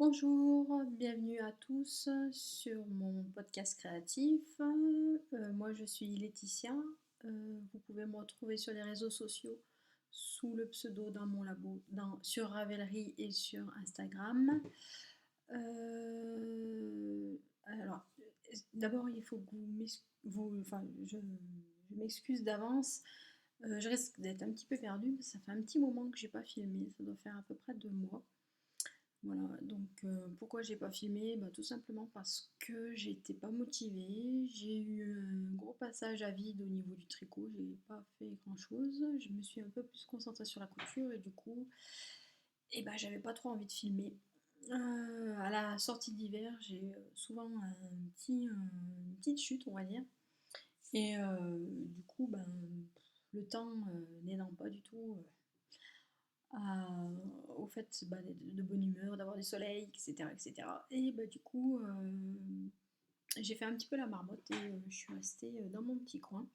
Bonjour, bienvenue à tous sur mon podcast créatif. Moi je suis Laetitia. Vous pouvez me retrouver sur les réseaux sociaux sous le pseudo dans mon labo, sur Ravelry et sur Instagram. Alors, d'abord il faut que je m'excuse d'avance. Je risque d'être un petit peu perdue, parce que ça fait un petit moment que j'ai pas filmé, ça doit faire à peu près 2 mois. Voilà, donc pourquoi j'ai pas filmé? Bah, tout simplement parce que j'étais pas motivée. J'ai eu un gros passage à vide au niveau du tricot, j'ai pas fait grand chose. Je me suis un peu plus concentrée sur la couture et du coup, j'avais pas trop envie de filmer. À la sortie d'hiver, j'ai souvent une petite chute, on va dire. Et du coup, le temps n'aidant pas du tout au fait de bonne humeur, d'avoir du soleil, etc. etc. Et du coup, j'ai fait un petit peu la marmotte et je suis restée dans mon petit coin.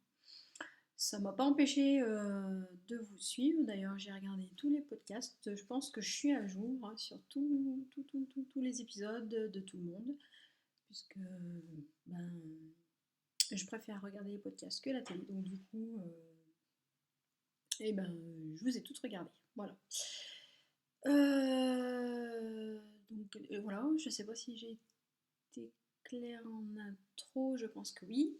Ça m'a pas empêché de vous suivre. D'ailleurs, j'ai regardé tous les podcasts. Je pense que je suis à jour sur tous les épisodes de tout le monde, puisque ben, je préfère regarder les podcasts que la télé. Donc du coup, je vous ai toutes regardées. Voilà. Voilà, je sais pas si j'ai été claire en intro, je pense que oui.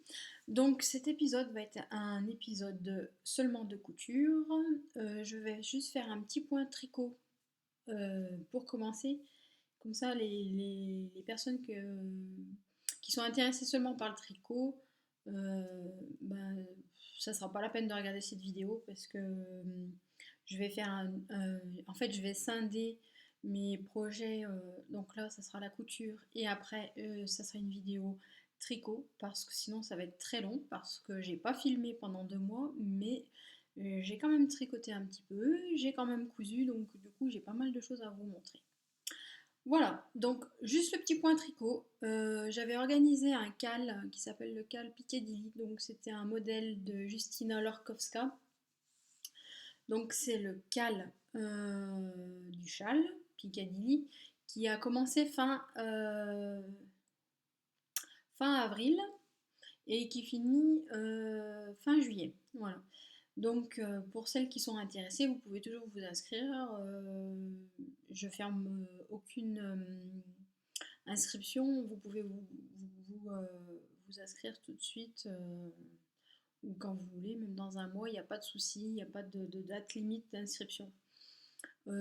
Donc cet épisode va être un épisode seulement de couture. Je vais juste faire un petit point tricot pour commencer. Comme ça, les personnes qui sont intéressées seulement par le tricot, euh, ben, ça sera pas la peine de regarder cette vidéo parce que je vais faire en fait, je vais scinder mes projets. Donc là, ça sera la couture et après, ça sera une vidéo tricot parce que sinon, ça va être très long parce que j'ai pas filmé pendant 2 mois, mais j'ai quand même tricoté un petit peu, j'ai quand même cousu, donc du coup, j'ai pas mal de choses à vous montrer. Voilà, donc juste le petit point tricot. J'avais organisé un cal qui s'appelle le cal Piccadilly. Donc c'était un modèle de Justina Lorkowska. Donc c'est le cal du châle Piccadilly qui a commencé fin avril et qui finit fin juillet. Voilà. Donc pour celles qui sont intéressées, vous pouvez toujours vous inscrire. Je ferme aucune inscription. Vous pouvez vous inscrire tout de suite ou quand vous voulez, même dans un mois, il n'y a pas de souci, il n'y a pas de date limite d'inscription.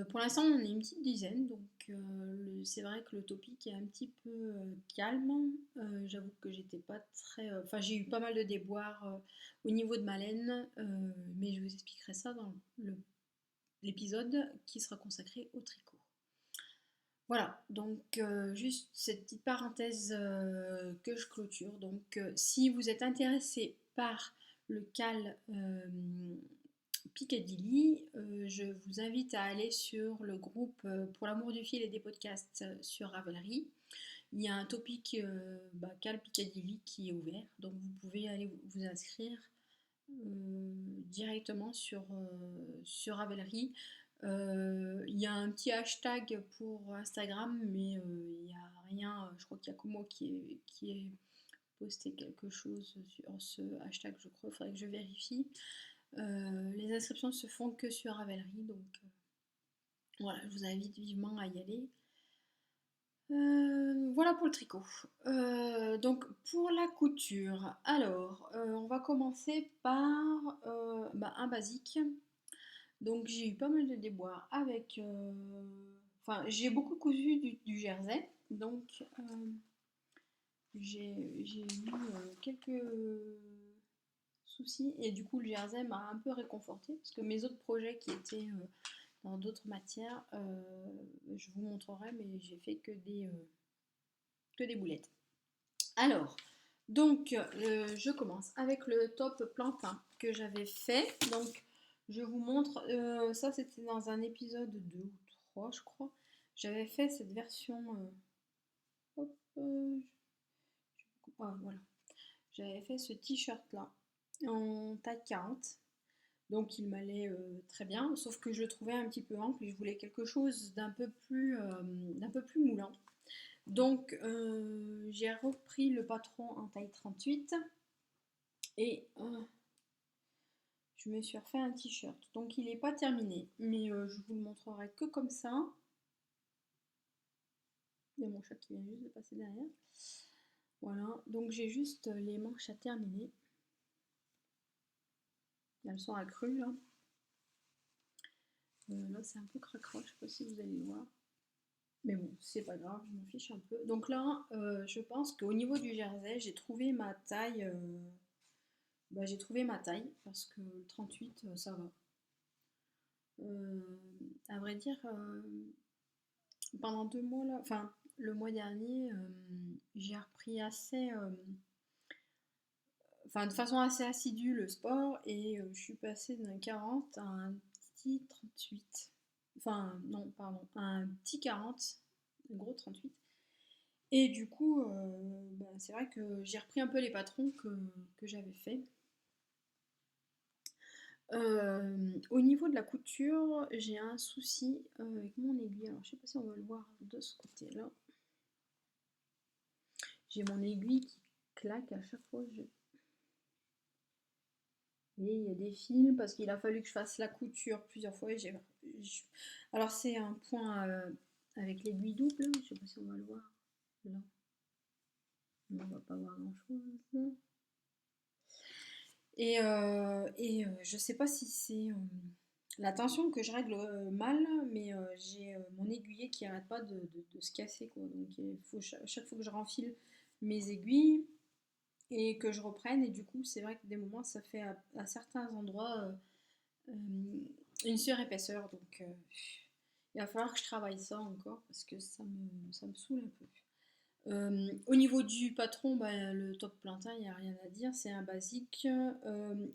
Pour l'instant, on est une petite dizaine, donc c'est vrai que le topic est un petit peu calme. J'avoue que j'étais pas très. Enfin, j'ai eu pas mal de déboires au niveau de ma laine, mais je vous expliquerai ça dans l'épisode qui sera consacré au tricot. Voilà, donc juste cette petite parenthèse que je clôture. Donc si vous êtes intéressé par le cal Piccadilly, je vous invite à aller sur le groupe Pour l'amour du fil et des podcasts sur Ravelry. Il y a un topic cal Piccadilly qui est ouvert, donc vous pouvez aller vous inscrire directement sur Ravelry. Il y a un petit hashtag pour Instagram, mais il n'y a rien. Je crois qu'il n'y a que moi qui ai posté quelque chose sur ce hashtag, je crois. Il faudrait que je vérifie. Les inscriptions se font que sur Ravelry, donc voilà, je vous invite vivement à y aller. Voilà pour le tricot. Donc pour la couture, alors on va commencer par un basique. Donc j'ai eu pas mal de déboires avec. Enfin, j'ai beaucoup cousu du jersey, donc j'ai eu quelques soucis et du coup le jersey m'a un peu réconfortée parce que mes autres projets qui étaient dans d'autres matières, je vous montrerai, mais j'ai fait que des boulettes. Alors, donc je commence avec le top plantain que j'avais fait. Donc je vous montre, ça c'était dans un épisode 2 ou 3 je crois. J'avais fait cette version, hop, voilà. J'avais fait ce t-shirt là en taille 40. Donc il m'allait très bien, sauf que je le trouvais un petit peu ample et je voulais quelque chose d'un peu plus moulant. Donc j'ai repris le patron en taille 38 et je me suis refait un t-shirt. Donc il n'est pas terminé, mais je vous le montrerai que comme ça. Il y a mon chat qui vient juste de passer derrière. Voilà, donc j'ai juste les manches à terminer. Elles sont accrues là. Là c'est un peu cracra, je sais pas si vous allez le voir. Mais bon, c'est pas grave, je m'en fiche un peu. Donc là, je pense qu'au niveau du jersey, j'ai trouvé ma taille. J'ai trouvé ma taille parce que le 38, ça va. À vrai dire, pendant 2 mois là, enfin le mois dernier, j'ai repris de façon assez assidue le sport et je suis passée d'un 40 à un petit 38. Enfin non, pardon, à un petit 40, un gros 38. Et du coup, c'est vrai que j'ai repris un peu les patrons que j'avais fait. Au niveau de la couture, j'ai un souci avec mon aiguille. Alors, je sais pas si on va le voir de ce côté-là. J'ai mon aiguille qui claque à chaque fois. Et il y a des fils parce qu'il a fallu que je fasse la couture plusieurs fois. Alors, c'est un point avec l'aiguille double. Je sais pas si on va le voir. Là, on va pas voir grand-chose. Je sais pas si c'est la tension que je règle mal, mais j'ai mon aiguillet qui arrête pas de se casser, quoi. Donc il faut chaque fois que je renfile mes aiguilles et que je reprenne, et du coup c'est vrai que des moments ça fait à certains endroits une surépaisseur, donc il va falloir que je travaille ça encore parce que ça me saoule un peu. Au niveau du patron, le top plantain, il n'y a rien à dire, c'est un basique.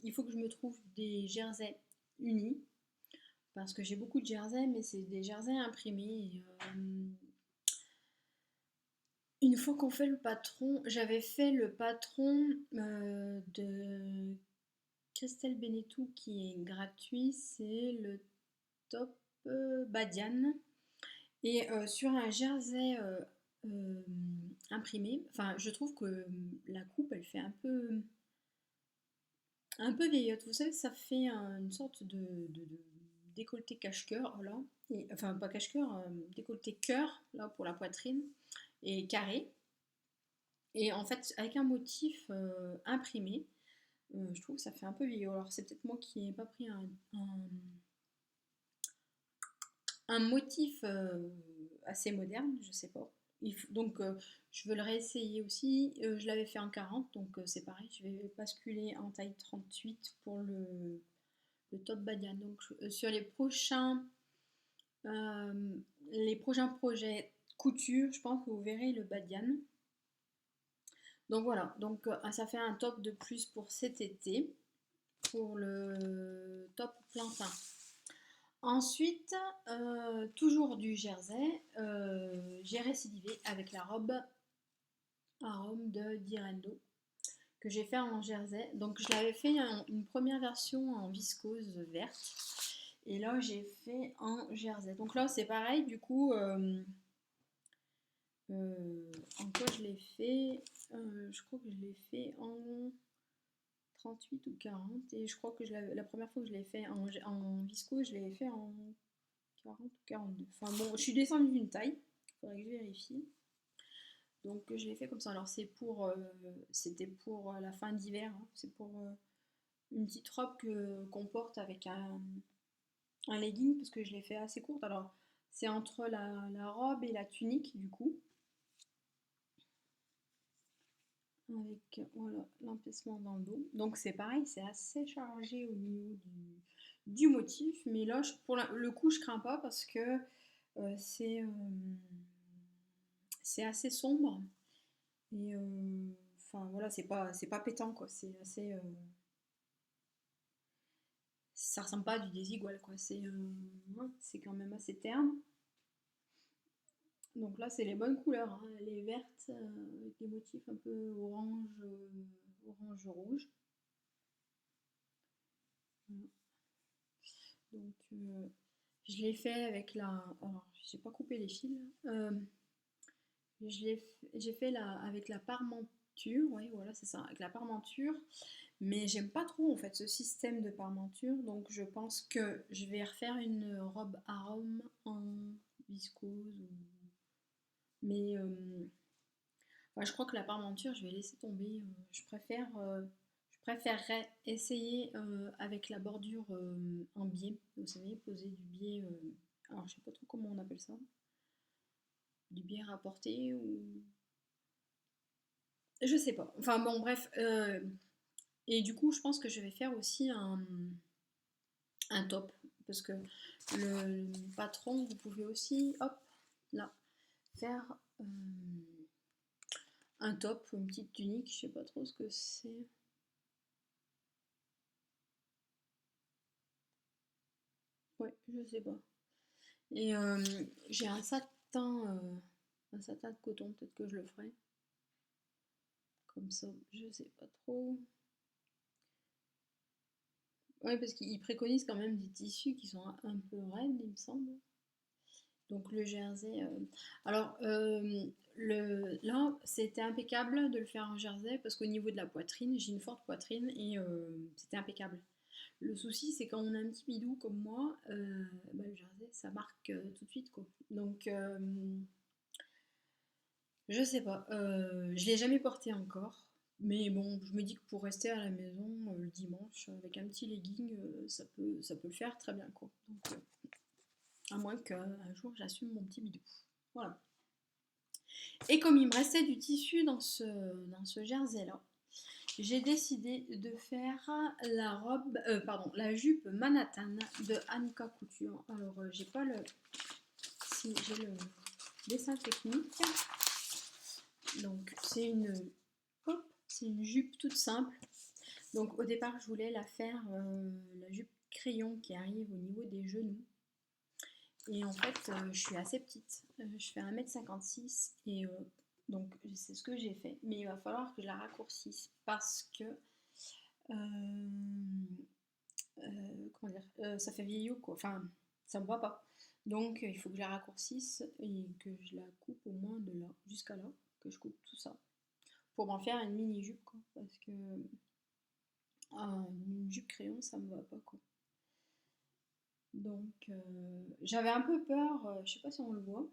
Il faut que je me trouve des jerseys unis, parce que j'ai beaucoup de jerseys, mais c'est des jerseys imprimés. Une fois qu'on fait le patron, j'avais fait le patron de Christelle Benetou qui est gratuit, c'est le top Badiane. Et sur un jersey euh, imprimé, enfin, je trouve que la coupe, elle fait un peu vieillotte. Vous savez, ça fait une sorte de décolleté cache-cœur, là. Et, enfin, pas cache-cœur, décolleté cœur, là, pour la poitrine, et carré. Et en fait, avec un motif imprimé, je trouve que ça fait un peu vieillot. Alors, c'est peut-être moi qui n'ai pas pris un motif assez moderne, je sais pas. Donc je veux le réessayer aussi. Je l'avais fait en 40, donc c'est pareil, je vais basculer en taille 38 pour le top Badiane. Donc sur euh, les prochains projets couture, je pense que vous verrez le Badiane. Donc voilà, donc ça fait un top de plus pour cet été, pour le top plantain. Ensuite, toujours du jersey, j'ai récidivé avec la robe à Rome de Direndo que j'ai fait en jersey. Donc je l'avais fait une première version en viscose verte et là j'ai fait en jersey. Donc là c'est pareil, du coup, en quoi je l'ai fait je crois que je l'ai fait en 38 ou 40 et je crois que la première fois que je l'ai fait en viscose, je l'ai fait en 40 ou 42. Enfin bon, je suis descendue d'une taille, il faudrait que je vérifie. Donc je l'ai fait comme ça. Alors c'était pour la fin d'hiver, hein. C'est pour une petite robe qu'on porte avec un legging parce que je l'ai fait assez courte. Alors c'est entre la robe et la tunique du coup. Avec voilà, l'emplacement dans le dos. Donc c'est pareil, c'est assez chargé au niveau du motif. Mais là, pour le coup, je crains pas parce que euh, c'est euh, c'est assez sombre. Et enfin voilà, c'est pas pétant quoi. C'est assez. Ça ressemble pas à du désigual quoi. Ouais, c'est quand même assez terne. Donc là, c'est les bonnes couleurs, hein. Elle est verte avec des motifs un peu orange, orange rouge. Voilà. Donc je l'ai fait avec la... Alors, j'ai pas coupé les fils. J'ai fait avec la parmenture, oui, voilà, c'est ça, avec la parmenture. Mais j'aime pas trop en fait ce système de parmenture, donc je pense que je vais refaire une robe arôme en viscose. Mais ouais, je crois que la parmenture, je vais laisser tomber. Je préférerais essayer avec la bordure en biais. Vous savez, poser du biais. Alors, je sais pas trop comment on appelle ça. Du biais rapporté ou. Je sais pas. Enfin, bon, bref. Et du coup, je pense que je vais faire aussi un top. Parce que le patron, vous pouvez aussi, hop, là, faire un top ou une petite tunique. Je sais pas trop ce que c'est. Ouais, je sais pas. Et j'ai un satin de coton, peut-être que je le ferai. Comme ça, je sais pas trop. Ouais, parce qu'ils préconisent quand même des tissus qui sont un peu raides, il me semble. Donc le jersey. Alors là, c'était impeccable de le faire en jersey parce qu'au niveau de la poitrine, j'ai une forte poitrine et c'était impeccable. Le souci, c'est quand on a un petit bidou comme moi, bah, le jersey, ça marque tout de suite quoi. Donc je sais pas, je l'ai jamais porté encore. Mais bon, je me dis que pour rester à la maison le dimanche avec un petit legging, ça peut le faire très bien quoi. Donc, à moins qu'un jour j'assume mon petit bidou. Voilà. Et comme il me restait du tissu dans ce jersey-là, j'ai décidé de faire la robe, pardon, la jupe Manhattan de Annika Couture. Alors, j'ai pas le, si j'ai le dessin technique. Donc, c'est une jupe toute simple. Donc, au départ, je voulais la faire la jupe crayon qui arrive au niveau des genoux. Et en fait, je suis assez petite. Je fais 1,56 m et donc c'est ce que j'ai fait. Mais il va falloir que je la raccourcisse parce que comment dire, ça fait vieillot quoi. Enfin, ça me va pas. Donc il faut que je la raccourcisse et que je la coupe au moins de là jusqu'à là, que je coupe tout ça pour m'en faire une mini jupe quoi. Parce que une jupe crayon ça me va pas quoi. Donc j'avais un peu peur, je sais pas si on le voit.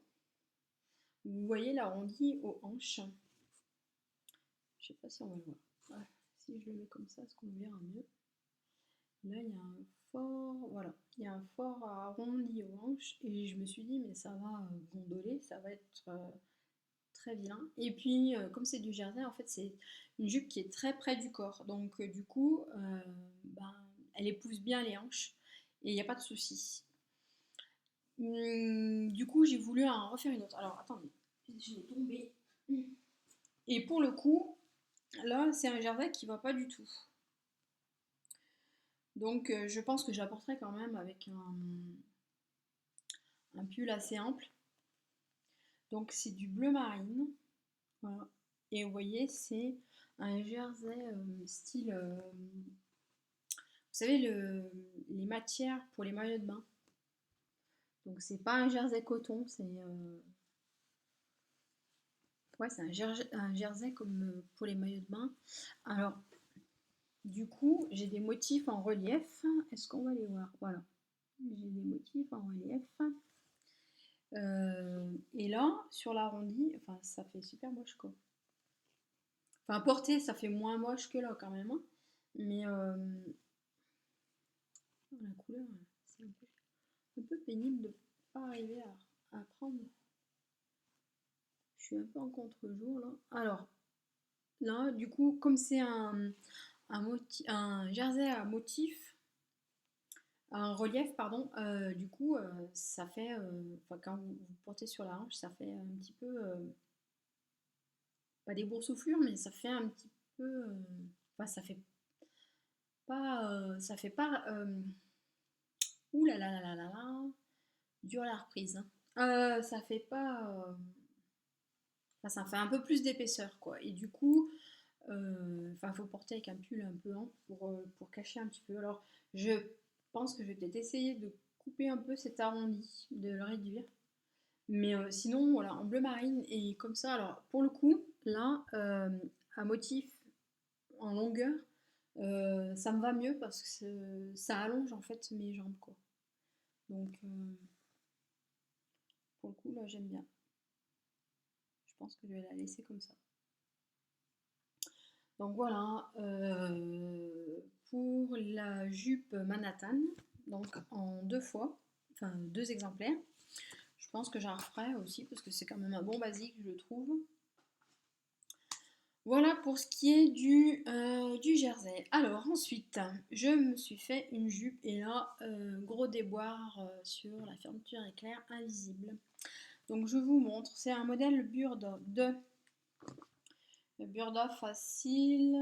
Vous voyez l'arrondi aux hanches. Je sais pas si on va le voir. Ouais, si je le mets comme ça, est-ce qu'on le verra mieux? Là, il y a un fort, voilà, il y a un fort arrondi aux hanches et je me suis dit mais ça va gondoler, ça va être très vilain. Et puis comme c'est du jersey, en fait c'est une jupe qui est très près du corps, donc du coup, ben, elle épouse bien les hanches et il n'y a pas de souci. Du coup, j'ai voulu en refaire une autre. Alors attendez, je l'ai tombé. Et pour le coup, là, c'est un jersey qui va pas du tout. Donc, je pense que j'apporterai quand même avec un pull assez ample. Donc, c'est du bleu marine. Voilà. Et vous voyez, c'est un jersey style. Vous savez, les matières pour les maillots de bain. Donc, c'est pas un jersey coton, c'est. Ouais, c'est un jersey comme pour les maillots de bain. Alors, du coup, j'ai des motifs en relief. Est-ce qu'on va les voir? Voilà. J'ai des motifs en relief. Et là, sur l'arrondi, enfin, ça fait super moche quoi. Enfin, porter, ça fait moins moche que là quand même, hein. Mais la couleur, c'est un peu pénible de pas arriver à prendre. Je suis un peu en contre-jour là. Alors, là, du coup, comme c'est un jersey à motif, un relief, pardon, du coup, ça fait, enfin, quand vous portez sur la hanche, ça fait un petit peu, pas des boursouflures, mais ça fait un petit peu, enfin, ça fait pas, ouh là là là là là là, dur à la reprise, hein. Ça fait pas, enfin, ça fait un peu plus d'épaisseur, quoi. Et du coup, enfin, faut porter avec un pull un peu ample pour cacher un petit peu. Alors, je pense que je vais peut-être essayer de couper un peu cet arrondi, de le réduire. Mais sinon, voilà, en bleu marine et comme ça. Alors, pour le coup, là, un motif en longueur, ça me va mieux parce que ça allonge en fait mes jambes, quoi. Donc, pour le coup, là, j'aime bien. Je pense que je vais la laisser comme ça. Donc voilà, pour la jupe Manhattan, donc en deux fois, enfin deux exemplaires. Je pense que j'en referai aussi parce que c'est quand même un bon basique, je trouve. Voilà pour ce qui est du jersey. Alors ensuite, je me suis fait une jupe et là, gros déboire sur la fermeture éclair invisible. Donc je vous montre, c'est un modèle Burda Facile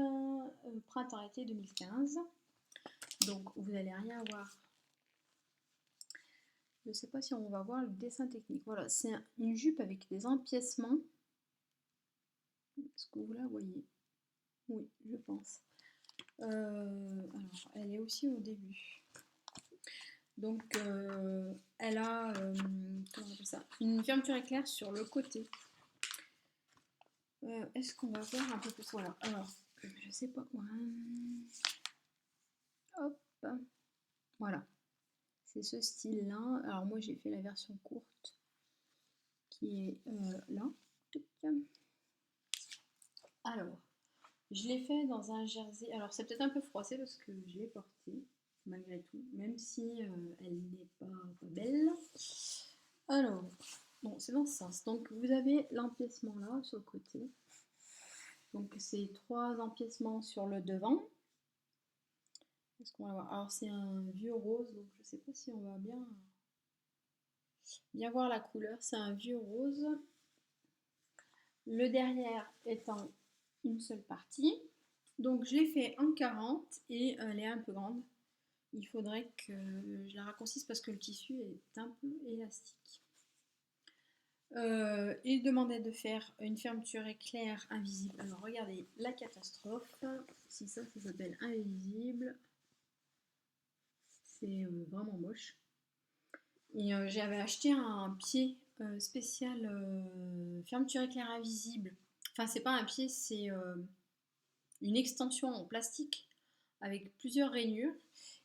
printemps-été 2015. Donc vous n'allez rien voir. Je ne sais pas si on va voir le dessin technique. Voilà, c'est une jupe avec des empiècements. Est-ce que vous la voyez? Oui, je pense. Alors, elle est aussi au début. Donc, elle a comment on appelle ça, une fermeture éclair sur le côté. Est-ce qu'on va voir un peu plus? Voilà. Alors, je sais pas. Hop. Voilà. C'est ce style-là. Alors, moi, j'ai fait la version courte qui est là. Alors, je l'ai fait dans un jersey. Alors, c'est peut-être un peu froissé parce que je l'ai porté, malgré tout, même si elle n'est pas belle. Alors, bon, c'est dans ce sens. Donc, vous avez l'empiècement là, sur le côté. Donc, c'est 3 empiècements sur le devant. Est-ce qu'on va voir? Alors, c'est un vieux rose, donc je ne sais pas si on va bien voir la couleur. C'est un vieux rose. Le derrière étant une seule partie. Donc je l'ai fait en 40 et elle est un peu grande. Il faudrait que je la raccourcisse parce que le tissu est un peu élastique. Il demandait de faire une fermeture éclair invisible. Alors regardez la catastrophe. Si ça s'appelle invisible, c'est vraiment moche. Et j'avais acheté un pied spécial fermeture éclair invisible. Enfin, c'est pas un pied, c'est une extension en plastique avec plusieurs rainures.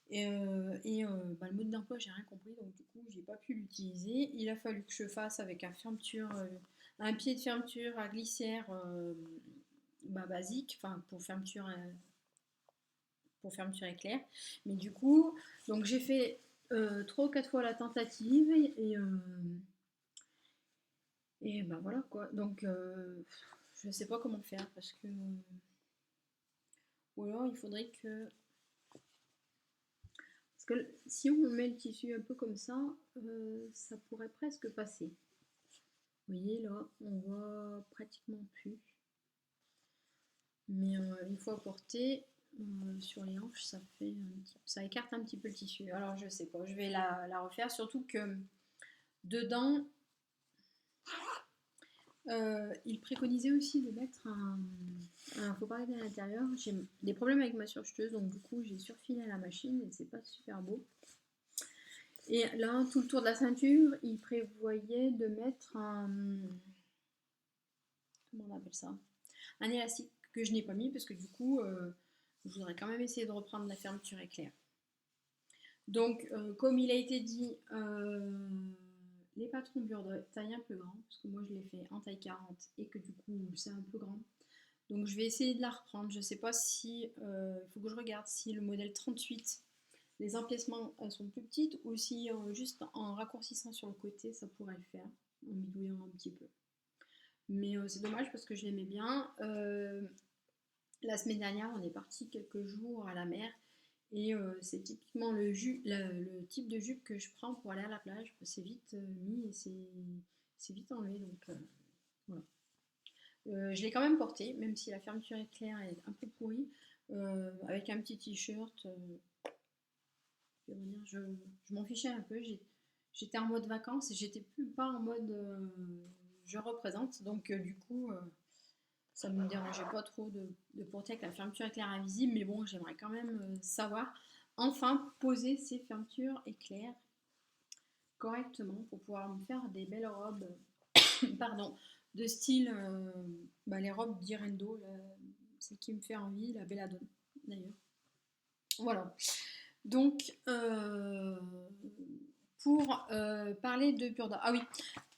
Le mode d'emploi, j'ai rien compris, donc du coup, j'ai pas pu l'utiliser. Il a fallu que je fasse avec un pied de fermeture à glissière basique, enfin pour fermeture éclair. Mais du coup, donc j'ai fait 3 ou 4 fois la tentative et ben voilà quoi. Donc je sais pas comment faire parce que ou alors il faudrait que parce que si on met le tissu un peu comme ça pourrait presque passer. Vous voyez là, on voit pratiquement plus. Mais une fois porté sur les hanches, ça écarte un petit peu le tissu. Alors je sais pas, je vais la refaire, surtout que dedans, il préconisait aussi de mettre faut parler de l'intérieur. J'ai des problèmes avec ma surjeteuse, donc du coup j'ai surfilé à la machine et c'est pas super beau. Et là, tout le tour de la ceinture, il prévoyait de mettre comment on appelle ça? Un élastique que je n'ai pas mis parce que du coup, je voudrais quand même essayer de reprendre la fermeture éclair. Donc, comme il a été dit, les patrons Burda taille un peu grand, parce que moi je l'ai fait en taille 40 et que du coup c'est un peu grand. Donc je vais essayer de la reprendre. Je ne sais pas si, il faut que je regarde si le modèle 38, les empiècements sont plus petites ou si juste en raccourcissant sur le côté ça pourrait le faire, en bidouillant un petit peu. Mais c'est dommage parce que je l'aimais bien. La semaine dernière, on est parti quelques jours à la mer et c'est typiquement le type de jupe que je prends pour aller à la plage. C'est vite mis et c'est vite enlevé. Donc voilà. Je l'ai quand même porté, même si la fermeture éclair est un peu pourrie, avec un petit t-shirt. Je m'en fichais un peu. J'étais en mode vacances et j'étais plus pas en mode je représente. Donc du coup, ça ne me dérangeait pas trop de porter avec la fermeture éclair invisible, mais bon, j'aimerais quand même savoir. enfin poser ces fermetures éclairs correctement pour pouvoir me faire des belles robes, pardon, de style, les robes d'Irendo, c'est qui me fait envie, la Belladone d'ailleurs. Voilà. Donc, pour parler de Burda. Ah oui,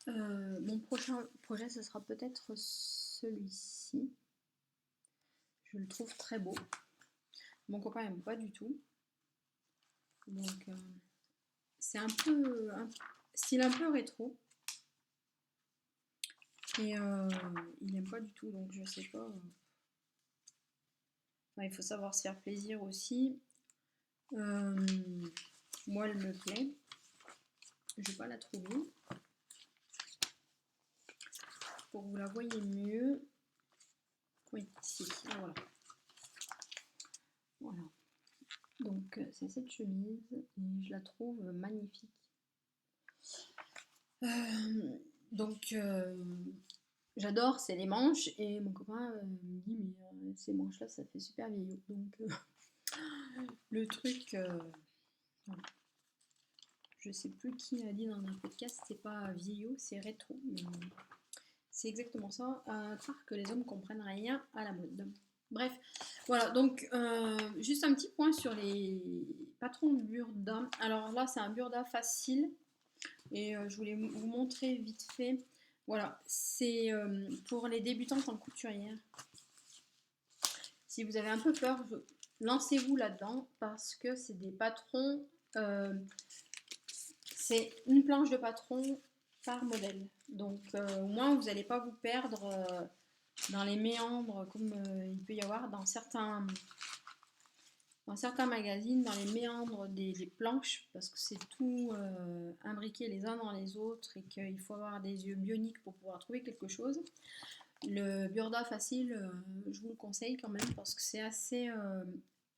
mon prochain projet, ce sera peut-être celui-ci. Je le trouve très beau. Mon copain n'aime pas du tout. Donc, c'est un peu un style un peu rétro. Et il n'aime pas du tout, donc je sais pas. Il faut savoir se faire plaisir aussi. Moi, elle me plaît. Je vais pas la trouver. Pour que vous la voyez mieux. Oui, ici. Ah, voilà. Voilà. Donc, c'est cette chemise et je la trouve magnifique. Donc, j'adore, c'est les manches et mon copain me dit mais ces manches là ça fait super vieillot. Donc le truc, voilà. Je sais plus qui a dit dans un podcast, c'est pas vieillot, c'est rétro. Mais c'est exactement ça, à croire que les hommes comprennent rien à la mode. Bref, voilà, donc juste un petit point sur les patrons de Burda. Alors là, c'est un Burda facile et je voulais vous montrer vite fait. Voilà, c'est pour les débutantes en couturière. Si vous avez un peu peur, lancez-vous là-dedans parce que c'est des patrons. C'est une planche de patron par modèle. Donc au moins vous n'allez pas vous perdre dans les méandres comme il peut y avoir dans certains magazines, dans les méandres des planches, parce que c'est tout imbriqué les uns dans les autres et qu'il faut avoir des yeux bioniques pour pouvoir trouver quelque chose. Le Burda facile, je vous le conseille quand même parce que c'est assez...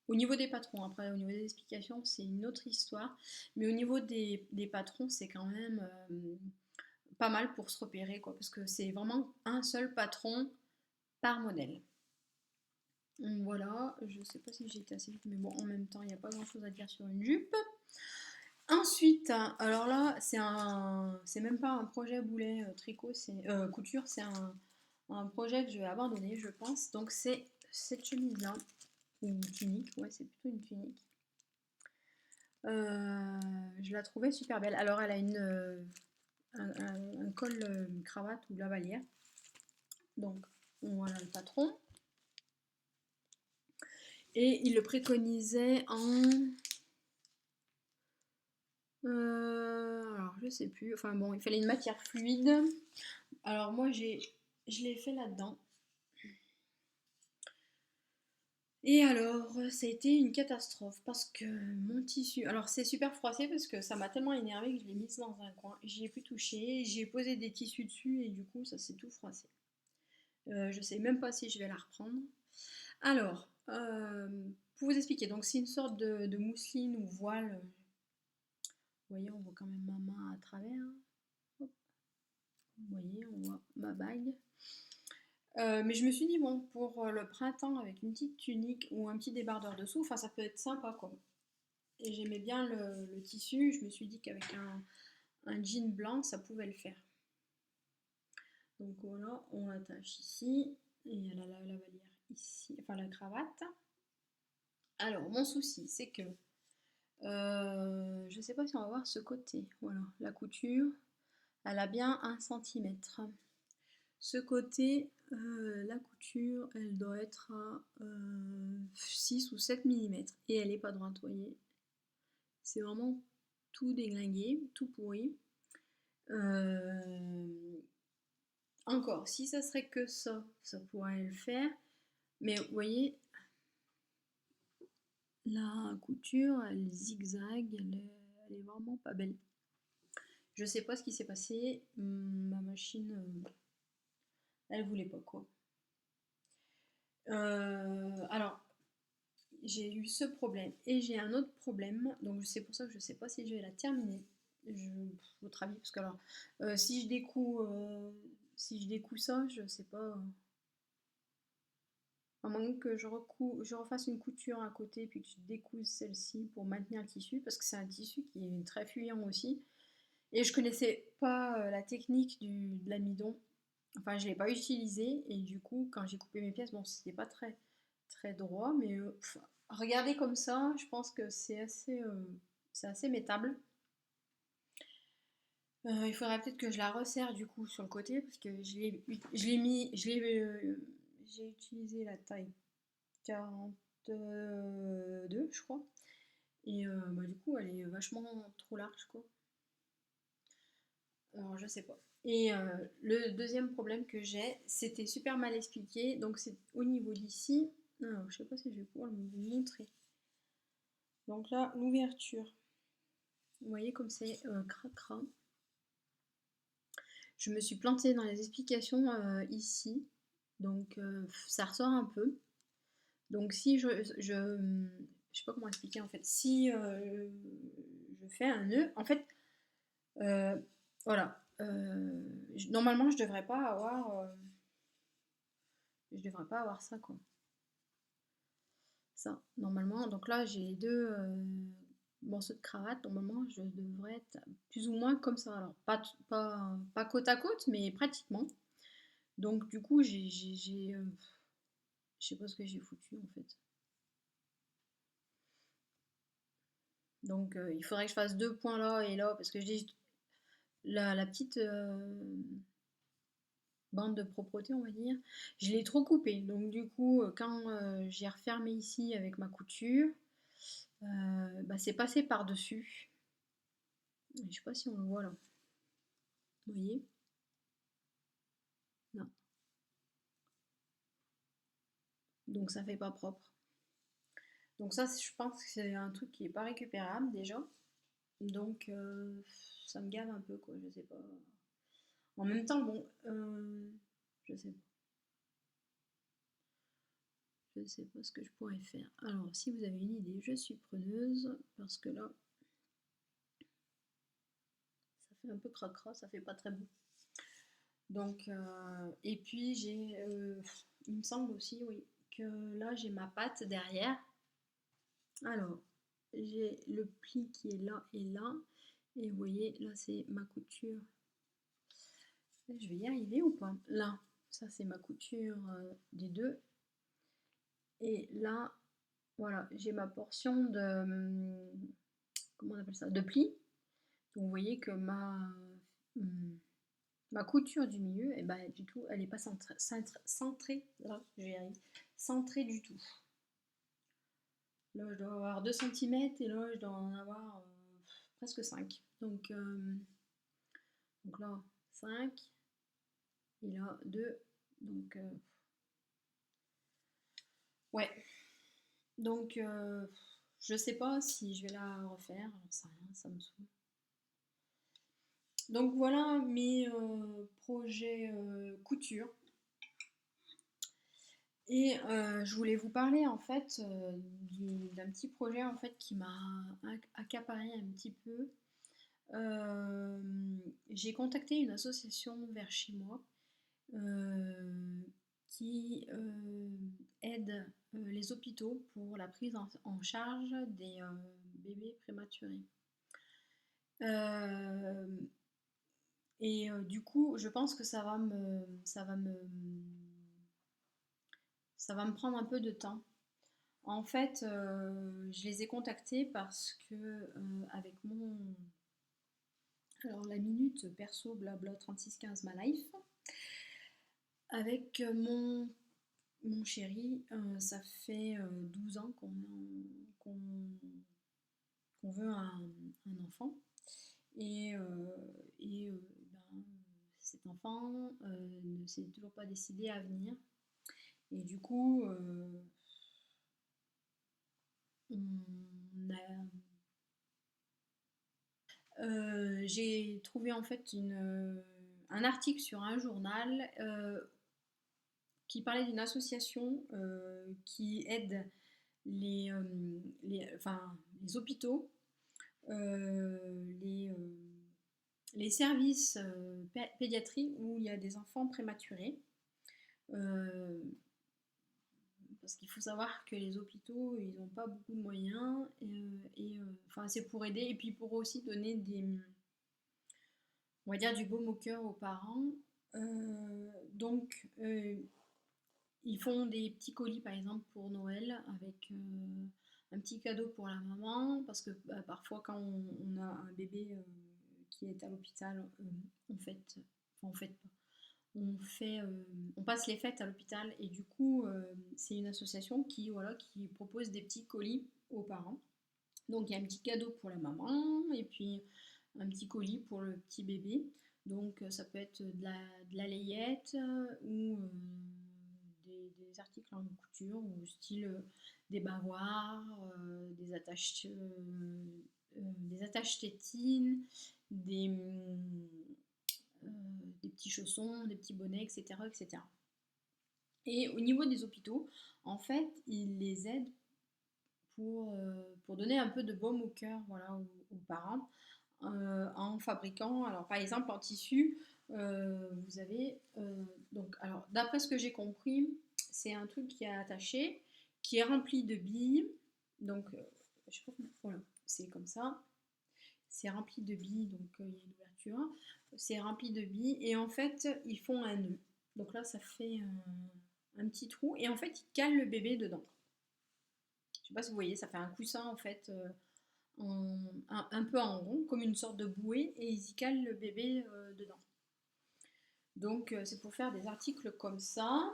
au niveau des patrons, après au niveau des explications, c'est une autre histoire. Mais au niveau des patrons, c'est quand même pas mal pour se repérer, quoi, parce que c'est vraiment un seul patron par modèle. Donc voilà, je sais pas si j'ai été assez vite, mais bon, en même temps, il n'y a pas grand chose à dire sur une jupe. Ensuite, alors là, c'est même pas un projet boulet tricot, c'est couture, c'est un projet que je vais abandonner, je pense. Donc c'est cette chemise-là, ou une tunique, ouais, c'est plutôt une tunique. Je la trouvais super belle. Alors elle a un col cravate ou lavalière. Donc voilà le patron. Et il le préconisait en... alors je sais plus, enfin bon, il fallait une matière fluide. Alors moi je l'ai fait là-dedans. Et alors, ça a été une catastrophe parce que mon tissu. Alors, c'est super froissé parce que ça m'a tellement énervé que je l'ai mise dans un coin. J'y ai plus touché, j'ai posé des tissus dessus et du coup, ça s'est tout froissé. Je sais même pas si je vais la reprendre. Alors, pour vous expliquer, donc c'est une sorte de mousseline ou voile. Vous voyez, on voit quand même ma main à travers. Hop. Vous voyez, on voit ma bague. Mais je me suis dit, bon, pour le printemps, avec une petite tunique ou un petit débardeur dessous, enfin, ça peut être sympa, quoi. Et j'aimais bien le tissu, je me suis dit qu'avec un jean blanc, ça pouvait le faire. Donc voilà, on l'attache ici, et il y a la lavalière ici, enfin la cravate. Alors, mon souci, c'est que je sais pas si on va voir ce côté. Voilà, la couture, elle a bien 1 centimètre. Ce côté, la couture, elle doit être à 6 ou 7 millimètres. Et elle n'est pas droite, vous voyez. C'est vraiment tout déglingué, tout pourri. Encore, si ça serait que ça pourrait le faire. Mais vous voyez, la couture, elle zigzague, elle est vraiment pas belle. Je sais pas ce qui s'est passé. Ma machine, elle voulait pas, quoi. Alors, j'ai eu ce problème et j'ai un autre problème, donc c'est pour ça que je sais pas si je vais la terminer. Votre avis, parce que alors, si je découds ça, je sais pas. À moins que je refasse une couture à côté puis que je découse celle-ci pour maintenir le tissu, parce que c'est un tissu qui est très fuyant aussi. Et je connaissais pas la technique de l'amidon. Enfin, je l'ai pas utilisé et du coup, quand j'ai coupé mes pièces, bon, c'était pas très droit, mais regardez comme ça, je pense que c'est assez mettable. Il faudrait peut-être que je la resserre du coup sur le côté parce que j'ai utilisé la taille 42, je crois. Et bah, du coup, elle est vachement trop large, quoi. Alors, je sais pas. Et le deuxième problème que j'ai, c'était super mal expliqué. Donc, c'est au niveau d'ici. Alors, je sais pas si je vais pouvoir vous montrer. Donc là, l'ouverture. Vous voyez comme c'est cracra. Je me suis plantée dans les explications ici. Donc, ça ressort un peu. Donc, si je sais pas comment expliquer en fait. Si je fais un nœud, en fait, euh, voilà. Normalement, je devrais pas avoir ça, quoi. Ça, normalement. Donc là, j'ai les deux morceaux de cravate. Normalement, je devrais être plus ou moins comme ça. Alors, pas côte à côte, mais pratiquement. Donc, du coup, je sais pas ce que j'ai foutu, en fait. Donc, il faudrait que je fasse deux points là et là, parce que la petite bande de propreté, on va dire, je l'ai trop coupée. Donc, du coup, quand j'ai refermé ici avec ma couture, bah, c'est passé par-dessus. Je sais pas si on le voit là. Vous voyez? Non. Donc ça fait pas propre. Donc ça, je pense que c'est un truc qui est pas récupérable déjà. Donc ça me gave un peu, quoi, je sais pas. En même temps, bon, je sais pas. Je sais pas ce que je pourrais faire. Alors, si vous avez une idée, je suis preneuse, parce que là, ça fait un peu cracra, ça fait pas très beau. Donc, et puis il me semble aussi, oui, que là j'ai ma patte derrière. Alors, j'ai le pli qui est là et là. Et vous voyez, là c'est ma couture. Je vais y arriver ou pas? Là, ça c'est ma couture des deux. Et là, voilà, j'ai ma portion de, comment on appelle ça? De pli. Donc vous voyez que hum, ma couture du milieu, et ben, du tout, elle n'est pas centrée, là, je vais y arriver, centrée du tout. Là, je dois avoir 2 centimètres et là, je dois en avoir presque 5. Donc là, 5 et là, 2. Donc, ouais. Donc, je sais pas si je vais la refaire, j'en sais rien, ça me saoule. Donc voilà mes projets couture. Et je voulais vous parler en fait d'un petit projet en fait qui m'a accaparé un petit peu. Euh, j'ai contacté une association vers chez moi qui aide les hôpitaux pour la prise en charge des bébés prématurés. Euh, et du coup, je pense que ça va me prendre un peu de temps. En fait, je les ai contactés parce que avec alors la minute perso blabla 3615 ma life, avec mon chéri, ça fait 12 ans qu'on qu'on veut un enfant. Et, ben, cet enfant ne s'est toujours pas décidé à venir. Et du coup, on a j'ai trouvé en fait un article sur un journal qui parlait d'une association qui aide enfin, les hôpitaux, les, les services pédiatrie où il y a des enfants prématurés. Euh, parce qu'il faut savoir que les hôpitaux, ils n'ont pas beaucoup de moyens, enfin, c'est pour aider, et puis pour aussi donner on va dire, du baume au cœur aux parents. Donc, ils font des petits colis, par exemple, pour Noël, avec un petit cadeau pour la maman, parce que parfois, quand on a un bébé qui est à l'hôpital, on fête, enfin, on fête pas. On passe les fêtes à l'hôpital, et du coup, c'est une association qui, voilà, qui propose des petits colis aux parents. Donc, il y a un petit cadeau pour la maman, et puis un petit colis pour le petit bébé. Donc, ça peut être de la layette ou des articles en couture, ou style des bavoirs, des attaches tétines, des, euh, des petits chaussons, des petits bonnets, etc., etc. Et au niveau des hôpitaux, en fait, ils les aident pour donner un peu de baume au cœur, voilà, aux parents, en fabriquant, alors par exemple en tissu, vous avez, donc, alors d'après ce que j'ai compris, c'est un truc qui est attaché, qui est rempli de billes, donc, je sais pas comment, voilà, c'est comme ça, c'est rempli de billes, donc il y a une ouverture, c'est rempli de billes, et en fait, ils font un nœud. Donc là, ça fait un petit trou, et en fait, ils calent le bébé dedans. Je sais pas si vous voyez, ça fait un coussin en fait, un peu en rond, comme une sorte de bouée, et ils y calent le bébé dedans. Donc c'est pour faire des articles comme ça,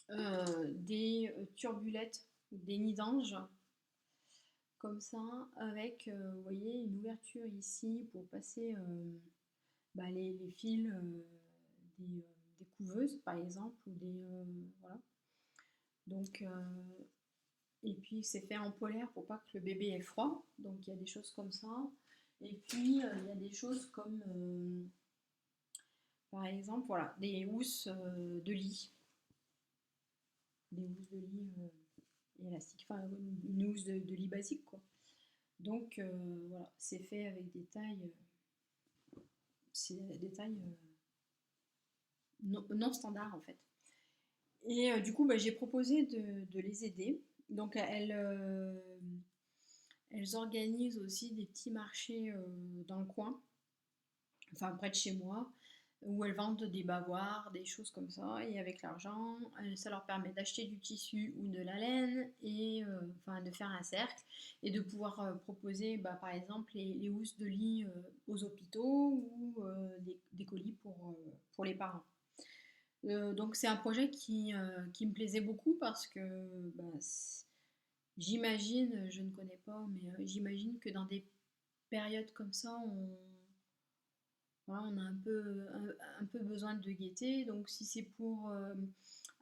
des turbulettes, des nids d'anges, comme ça, avec, vous voyez, une ouverture ici pour passer les fils des, euh, des couveuses, par exemple, ou voilà. Donc, et puis c'est fait en polaire pour pas que le bébé ait froid. Donc il y a des choses comme ça. Et puis il y a des choses comme, par exemple, voilà, des housses de lit. Des housses de lit élastiques. Enfin, une housse de lit basique, quoi. Donc voilà, c'est fait avec des tailles, c'est des tailles non standards en fait. Et du coup, bah, j'ai proposé de les aider. Donc elles organisent aussi des petits marchés dans le coin, enfin près de chez moi, où elles vendent des bavoirs, des choses comme ça, et avec l'argent, ça leur permet d'acheter du tissu ou de la laine, et enfin de faire un cercle, et de pouvoir proposer par exemple les housses de lit aux hôpitaux, ou des colis pour les parents. Donc c'est un projet qui me plaisait beaucoup, parce que j'imagine, je ne connais pas, mais j'imagine que dans des périodes comme ça, voilà, on a un peu besoin de gaieté. Donc si c'est pour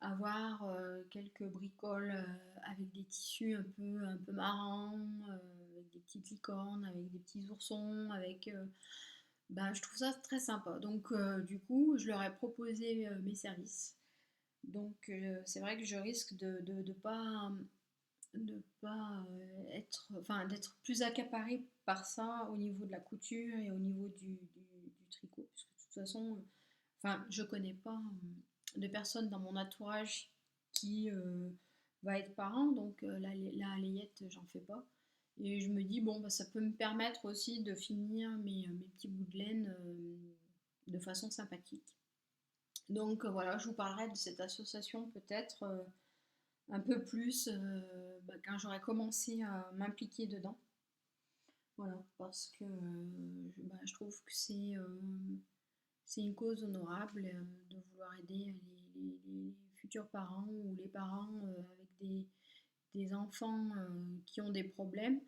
avoir quelques bricoles avec des tissus un peu marrants, avec des petites licornes, avec des petits oursons, je trouve ça très sympa. Donc du coup, je leur ai proposé mes services. Donc c'est vrai que je risque de pas être, enfin d'être plus accaparée par ça au niveau de la couture et au niveau du tricot, parce que de toute façon, enfin je connais pas de personne dans mon entourage qui va être parent, donc la layette j'en fais pas, et je me dis bon ça peut me permettre aussi de finir mes petits bouts de laine de façon sympathique. Donc voilà, je vous parlerai de cette association peut-être un peu plus quand j'aurai commencé à m'impliquer dedans. Voilà, parce que je trouve que c'est une cause honorable de vouloir aider les futurs parents, ou les parents avec des enfants qui ont des problèmes.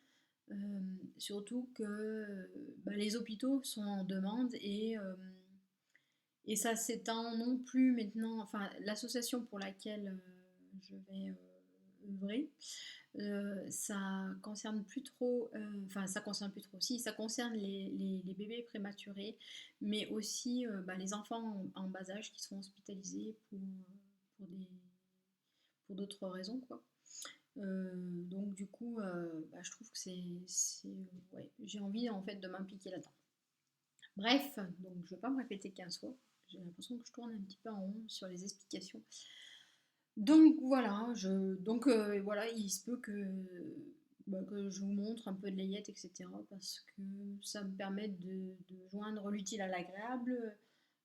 Surtout que les hôpitaux sont en demande, et ça s'étend non plus maintenant, enfin l'association pour laquelle je vais œuvrer, ça concerne plus trop, enfin ça concerne plus trop, si ça concerne les bébés prématurés, mais aussi les enfants en bas âge qui sont hospitalisés pour des, pour d'autres raisons, quoi. Donc du coup, je trouve que ouais, j'ai envie en fait de m'impliquer là-dedans. Bref, donc je ne vais pas me répéter 15 fois. J'ai l'impression que je tourne un petit peu en rond sur les explications. Donc voilà, voilà, il se peut que je vous montre un peu de layette, etc. Parce que ça me permet de joindre l'utile à l'agréable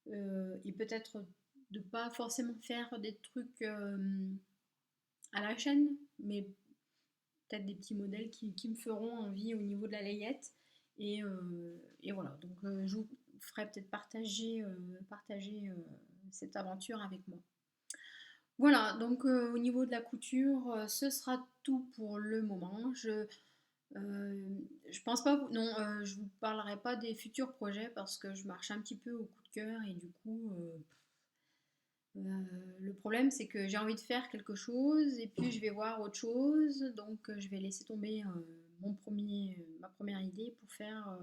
et peut-être de pas forcément faire des trucs à la chaîne, mais peut-être des petits modèles qui me feront envie au niveau de la layette. Et voilà, donc je vous ferai peut-être partager cette aventure avec moi. Voilà, donc au niveau de la couture, ce sera tout pour le moment. Je pense pas, non, je vous parlerai pas des futurs projets parce que je marche un petit peu au coup de cœur et du coup, le problème c'est que j'ai envie de faire quelque chose et puis je vais voir autre chose, donc je vais laisser tomber ma première idée pour faire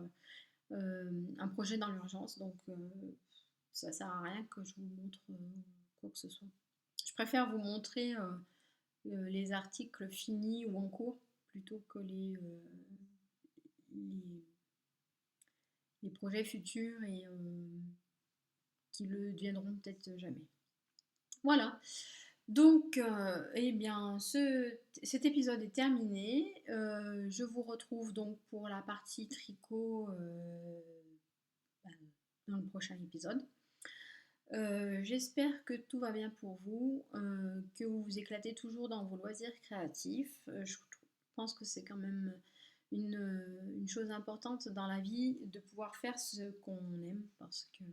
un projet dans l'urgence. Donc ça sert à rien que je vous montre quoi que ce soit. Je préfère vous montrer les articles finis ou en cours plutôt que les, les projets futurs et qui le deviendront peut-être jamais. Voilà. Donc, eh bien, cet épisode est terminé. Je vous retrouve donc pour la partie tricot bah, dans le prochain épisode. J'espère que tout va bien pour vous, que vous vous éclatez toujours dans vos loisirs créatifs. Je pense que c'est quand même une chose importante dans la vie de pouvoir faire ce qu'on aime parce que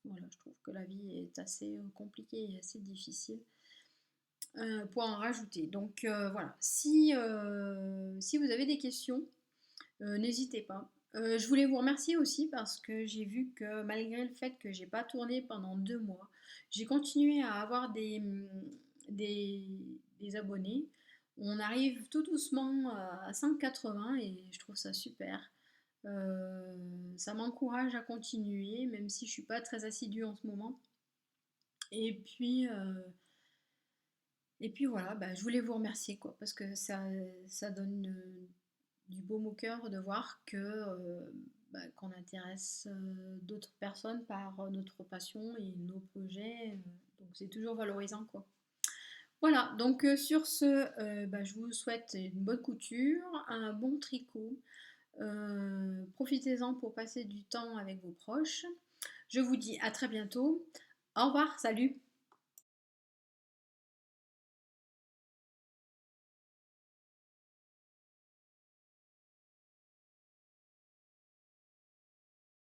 voilà, je trouve que la vie est assez compliquée et assez difficile pour en rajouter. Donc voilà, si vous avez des questions, n'hésitez pas. Je voulais vous remercier aussi parce que j'ai vu que malgré le fait que j'ai pas tourné pendant 2 mois, j'ai continué à avoir des, des abonnés. On arrive tout doucement à 180 et je trouve ça super. Ça m'encourage à continuer, même si je suis pas très assidue en ce moment. Et puis, euh, et puis voilà, bah, je voulais vous remercier quoi, parce que ça donne du baume au cœur de voir bah, qu'on intéresse d'autres personnes par notre passion et nos projets. Donc c'est toujours valorisant quoi. Voilà, donc sur ce, bah, je vous souhaite une bonne couture, un bon tricot. Profitez-en pour passer du temps avec vos proches. Je vous dis à très bientôt. Au revoir, salut!